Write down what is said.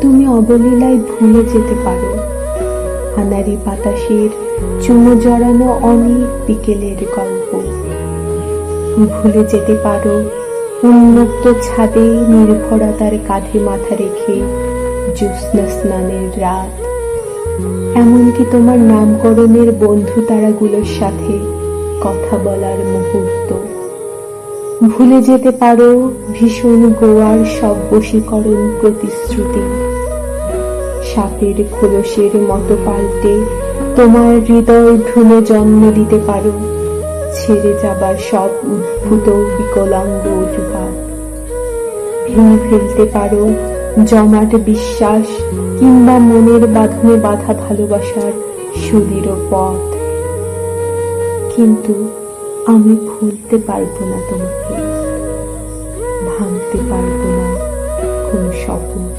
তুমি অবলীলায় ভুলে যেতে পারো আনারি বাতাসের চুমো জড়ানো অনেক বিকেলের গল্প। ভুলে যেতে পারো উন্মুক্ত ছাদে নির্ভরতার কাঁধে মাথা রেখে জ্যোৎস্না স্নানের রাত, এমনকি তোমার নামকরণের বন্ধু তারাগুলোর সাথে কথা বলার মুহূর্ত। ভুলে যেতে পারো ভীষণ গোয়ার সব বশীকরণ প্রতিশ্রুতি, সাপের খোলসের মতো পাল্টে তোমার হৃদয় ভ্রূণে জন্ম দিতে পারো ছেড়ে যাবার সব উদ্ভূত বিকলাঙ্গ অজুহাত। ভেঙে ফেলতে পারো জমাট বিশ্বাস কিংবা মনের বাঁধনে বাঁধা ভালোবাসার সুদৃঢ় পথ, কিন্তু আমি ভুলতে পারবো না তোমাকে, ভাঙতে পারবো না কোনো শপথ।